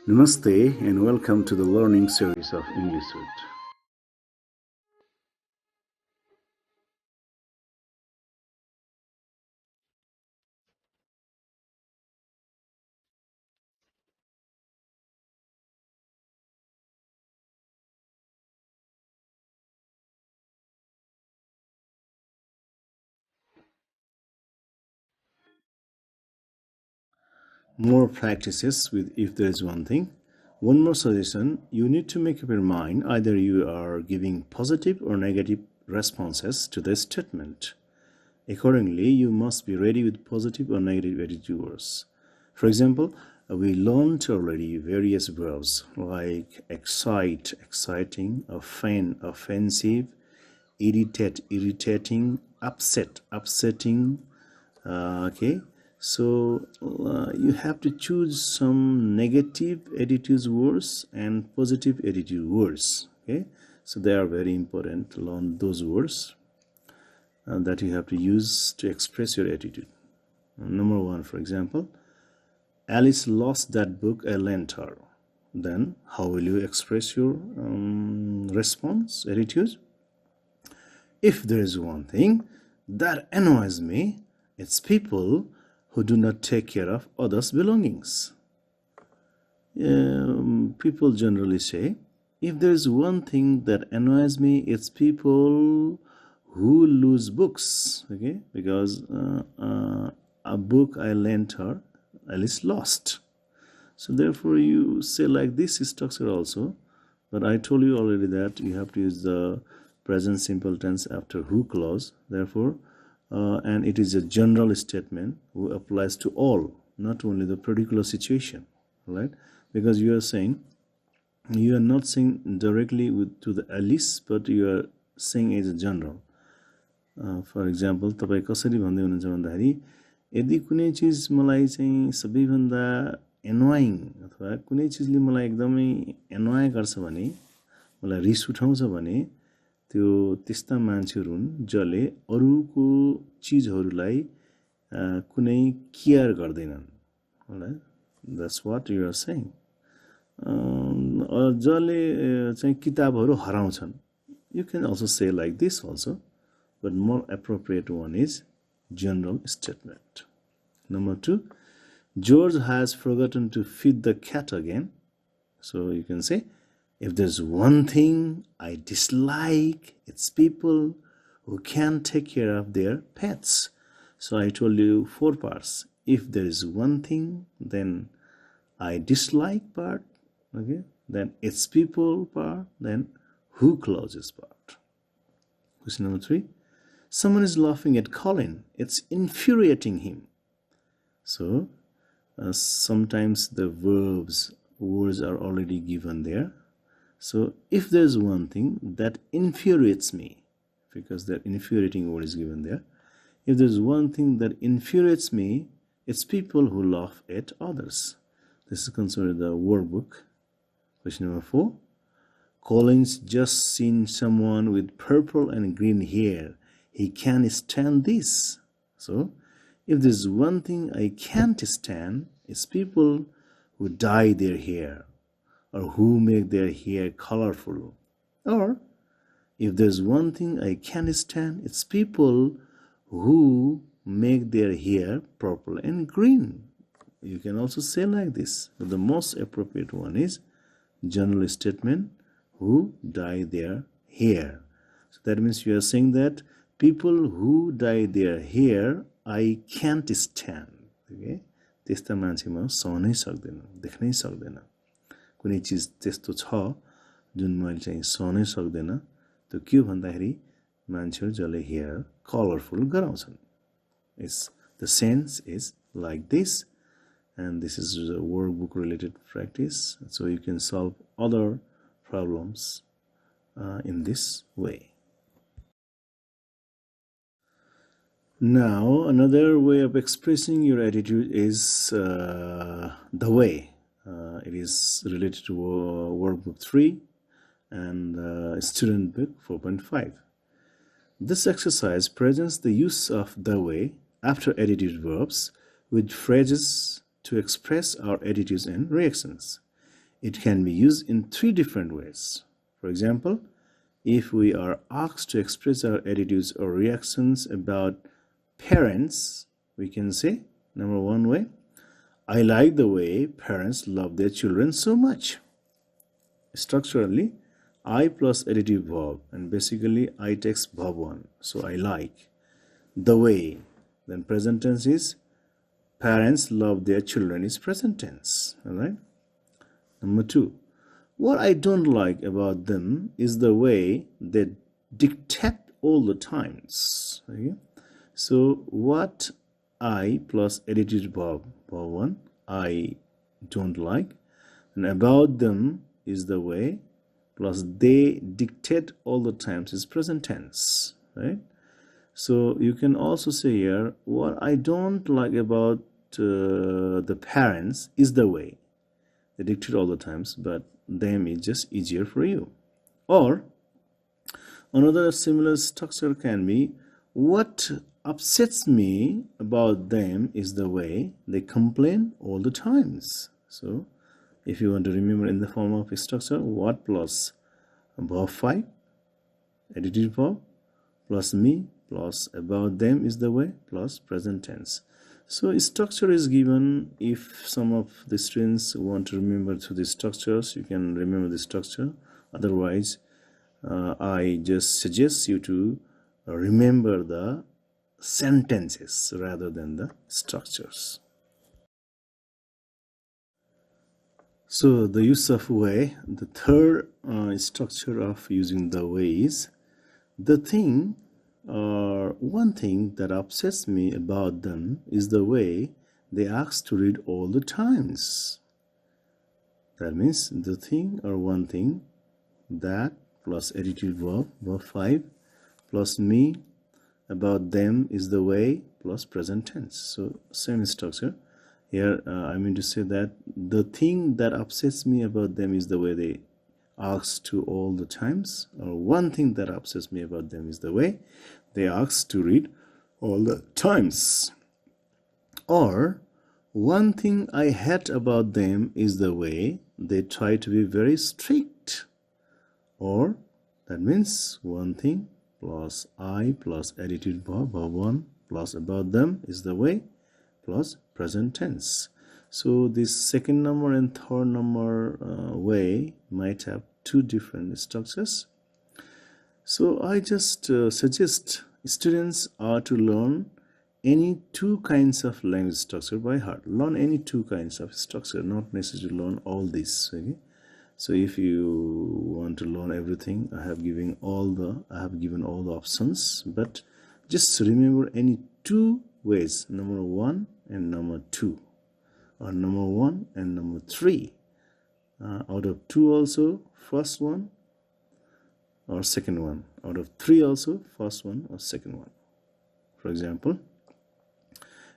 Namaste and welcome to the learning series of ENGLISHWOOD. More practices with if there is one thing. One more suggestion, you need to make up your mind either you are giving positive or negative responses to the statement. Accordingly, you must be ready with positive or negative attitude words. For example, we learned already various verbs like excite, exciting, offend, offensive, irritate, irritating, upset, upsetting. Okay, so you have to choose some negative attitude words and positive attitude words. Okay, so they are very important to learn those words that you have to use to express your attitude. Number one, for example, Alice lost that book I lent her. Then how will you express your response, attitude? If there is one thing that annoys me, it's people who do not take care of others' belongings. People generally say, if there is one thing that annoys me, it's people who lose books. Okay, because a book I lent her, Alice lost. So therefore, you say like this structure also. But I told you already that you have to use the present simple tense after who clause. Therefore, and it is a general statement who applies to all, not only the particular situation, right? Because you are saying, you are not saying directly to the Alice, but you are saying as a general. For example, तपाईं कसरी भन्दै हुनुहुन्छ भन्दाखेरि यदि कुनै चिज मलाई चाहिँ सबैभन्दा एनोइङ अथवा कुनै चिजले मलाई एकदमै एनोय गर्छ भने, मलाई रिस उठाउँछ भने, त्यो त्यस्ता मान्छेहरू हुन् जसले अरूको चिजहरूलाई कुनै केयर गर्दैनन्. Alright, that's what you are saying. जसले चाहिँ किताबहरू हराउँछन्. You can also say like this also, but more appropriate one is general statement. Number two, George has forgotten to feed the cat again. So you can say, if there's one thing I dislike, it's people who can't take care of their pets. So I told you 4 parts. If there is one thing, then I dislike part, okay? Then it's people part, then who clauses part. Question number 3. Someone is laughing at Colin. It's infuriating him. So sometimes the words are already given there. So if there's one thing that infuriates me, because that infuriating word is given there, if there's one thing that infuriates me, it's people who laugh at others. This is considered the workbook. Question number 4. Colin's just seen someone with purple and green hair. He can't stand this. So if there's one thing I can't stand, it's people who dye their hair or who make their hair colorful. Or if there's one thing I can't stand, it's people who make their hair purple and green. You can also say like this, but the most appropriate one is general statement, who dye their hair. So that means you are saying that people who dye their hair I can't stand. Okay? त्यस्ता मान्छेमा सहनै सक्दैन, देख्नै सक्दैन. कुनै चिज त्यस्तो छ जुन मैले चाहिँ सहनै सक्दैन, त्यो के भन्दाखेरि मान्छेहरू जसले हेयर कलरफुल गराउँछन्. The sense is like this, and this is a workbook related practice, so you can solve other problems in this way. Now, another way of expressing your attitude is the way. It is related to workbook 3 and student book 4.5. This exercise presents the use of the way after attitude verbs with phrases to express our attitudes and reactions. it can be used in three different ways. For example, if we are asked to express our attitudes or reactions about parents, we can say, number one way, I like the way parents love their children so much. Structurally, I plus adjective verb, and basically I takes verb 1. So I like the way. Then present tense is parents love their children is present tense. Alright. Number 2. What I don't like about them is the way they dictate all the times. Okay? So what I plus adjective verb 1, I don't like, and about them is the way, plus they dictate all the times is present tense, right? So you can also say here, what I don't like about the parents is the way they dictate all the times, but them is just easier for you. Or another similar structure can be, what upsets me about them is the way they complain all the times. So if you want to remember in the form of a structure, what plus verb 5, adjective verb, plus me, plus about them is the way, plus present tense. So structure is given. If some of the students want to remember through the structures, you can remember the structure. Otherwise, I just suggest you to remember the sentences rather than the structures. So the use of way, the third structure of using the way is, the thing or one thing that upsets me about them is the way they ask to read all the times. That means the thing or one thing that plus adjective verb, verb 5, plus me, about them is the way, plus present tense. So same structure. Here I mean to say that the thing that upsets me about them is the way they ask to all the times, or one thing that upsets me about them is the way they ask to read all the times. Or one thing I hate about them is the way they try to be very strict. Or that means one thing plus I plus adjective verb 1 plus about them is the way, plus present tense. So this second number and third number way might have two different structures. So I just suggest students are to learn any two kinds of language structure by heart. Learn any two kinds of structure, not necessarily learn all this. Okay? So if you want to learn everything, I have given all the options, but just remember any two ways, number 1 and number 2, or number 1 and number 3. Out of 2 also, first one or second one. Out of 3 also, first one or second one. For example,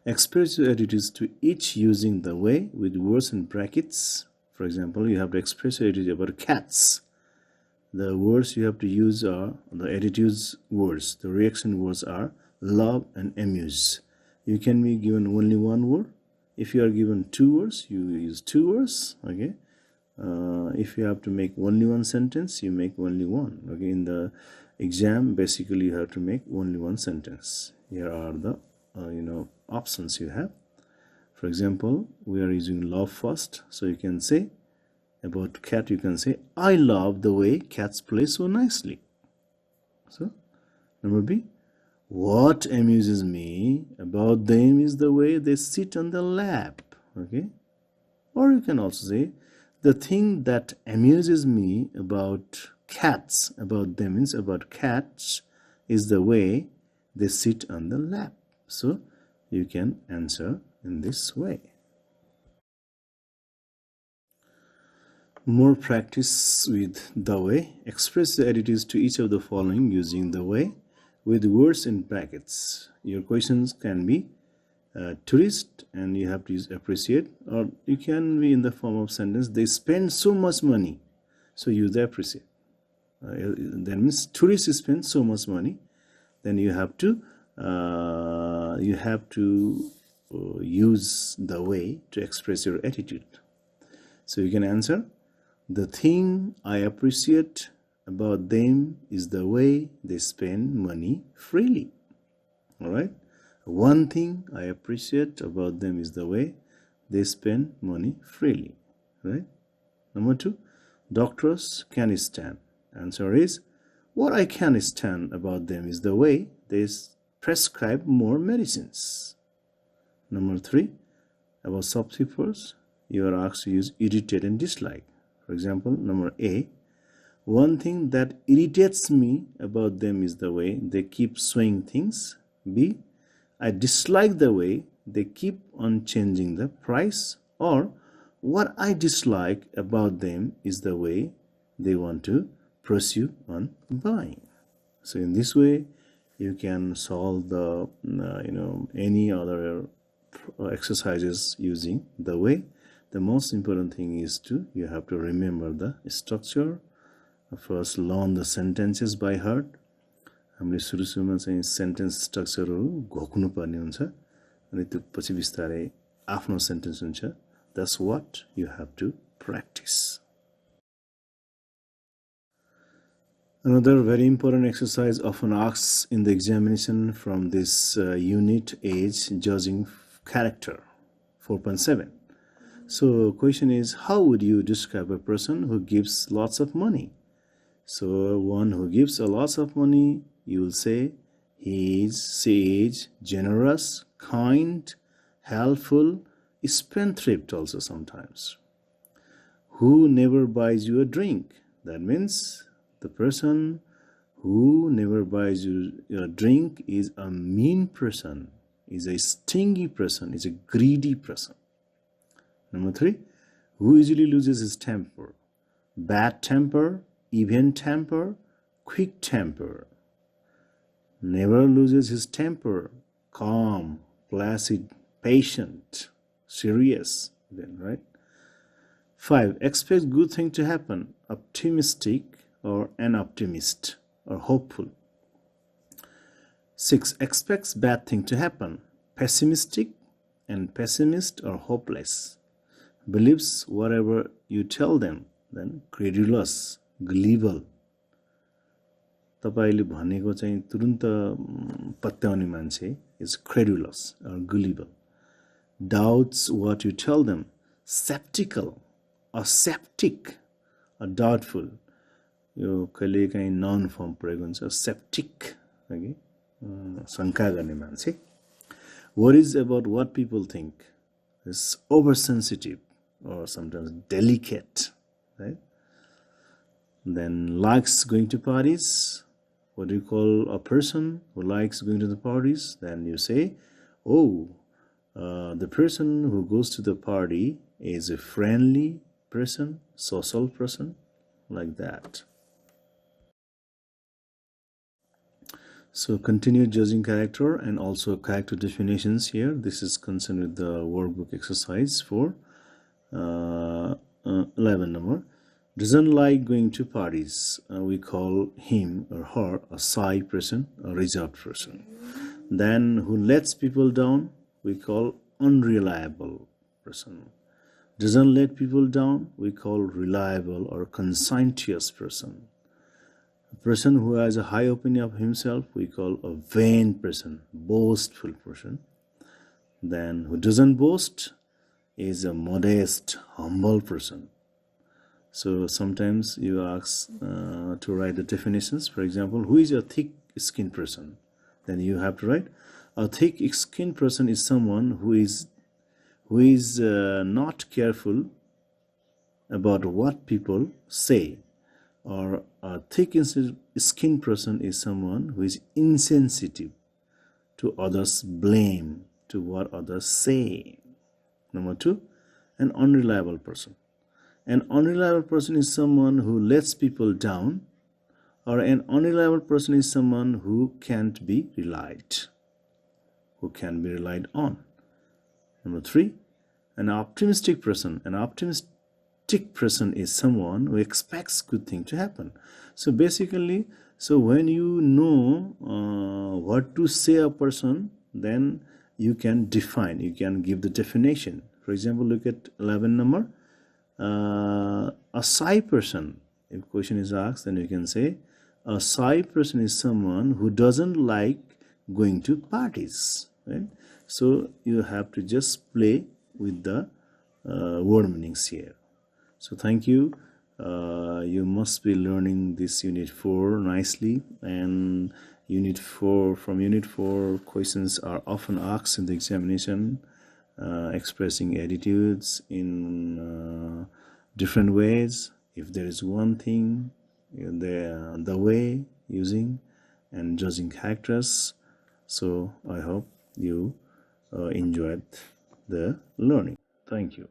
express your attitudes to each using the way with words in brackets. For example, you have to express your attitude about cats. The words you have to use are the attitudes words. The reaction words are love and amuse. You can be given only one word. If you are given 2 words, you use 2 words. Okay. If you have to make only one sentence, you make only one. Okay. In the exam, basically you have to make only one sentence. Here are the options you have. For example, we are using love first, so you can say about cat, you can say, I love the way cats play so nicely. So number B, what amuses me about them is the way they sit on the lap. Okay. Or you can also say, the thing that amuses me about cats, about them means about cats, is the way they sit on the lap. So you can answer in this way. More practice with the way. Express the attitudes to each of the following using the way with words in brackets. Your questions can be tourist, and you have to use appreciate, or you can be in the form of sentence, they spend so much money, so use the appreciate. That means tourists spend so much money, then you have to use the way to express your attitude. So you can answer, The thing I appreciate about them is the way they spend money freely. All right? One thing I appreciate about them is the way they spend money freely. Right? Number 2, doctors can stand. Answer is, what I can stand about them is the way they prescribe more medicines. Number 3, about shopkeepers, you are asked to use irritate and dislike. For example, number A, one thing that irritates me about them is the way they keep swaying things. B, I dislike the way they keep on changing the price. Or, what I dislike about them is the way they want to pursue on buying. So in this way, you can solve the any other exercises using the way. The most important thing is you have to remember the structure. First, learn the sentences by heart. हामीले सुरुमा चाहिँ sentence स्ट्रक्चरहरू घोक्नु पर्ने हुन्छ अनि त्यो पछि बिस्तारै आफ्नो सेन्टेन्स हुन्छ. That's what you have to practice. Another very important exercise often asked in the examination from this unit is judging character, 4.7. So question is, how would you describe a person who gives lots of money? So one who gives a lot of money, you will say she is generous, kind, helpful, spendthrift also sometimes. Who never buys you a drink? That means the person who never buys you a drink is a mean person, is a stingy person, is a greedy person. Number 3, who easily loses his temper? Bad temper, even temper, quick temper. Never loses his temper, calm, placid, patient, serious, then, right? 5, expects good thing to happen, optimistic or an optimist or hopeful. 6, expects bad thing to happen, pessimistic and pessimist or hopeless. Believes whatever you tell them, then credulous, gullible. तपाईले भनेको चाहिँ तुरुन्त पत्याउने मान्छे is credulous or gullible. Doubts what you tell them, skeptical or septic or doubtful. यो कहिले काहीँ noun firm प्रयोग हुन्छ septic हैन शंका गर्ने मान्छे. Worries about what people think, is oversensitive or sometimes delicate, right? Then likes going to parties. What do you call a person who likes going to the parties? Then you say, oh, the person who goes to the party is a friendly person, social person, like that. So continue judging character and also character definitions here. This is concerned with the workbook exercise for 11 number. Doesn't like going to parties. We call him or her a shy person, a reserved person. Then who lets people down, we call unreliable person. Doesn't let people down, we call reliable or conscientious person. A person who has a high opinion of himself, we call a vain person, boastful person. Then who doesn't boast is a modest, humble person. So sometimes you ask to write the definitions. For example, who is a thick-skinned person? Then you have to write, a thick-skinned person is someone who is not careful about what people say. Or a thick-skinned person is someone who is insensitive to others' blame, to what others say. Number 2, an unreliable person. An unreliable person is someone who lets people down, or an unreliable person is someone who can't be relied on. Number 3, an optimistic person. An optimistic person is someone who expects good thing to happen. So basically, when you know what to say a person, then you can define, you can give the definition. For example, look at 11 number. a shy person. If question is asked, then you can say a shy person is someone who doesn't like going to parties, right? So you have to just play with the word meanings here. So thank you. You must be learning this unit 4 nicely, and from unit 4 questions are often asked in the examination, expressing attitudes in different ways. If there is one thing, the way using and judging characters. So I hope you enjoyed the learning. Thank you.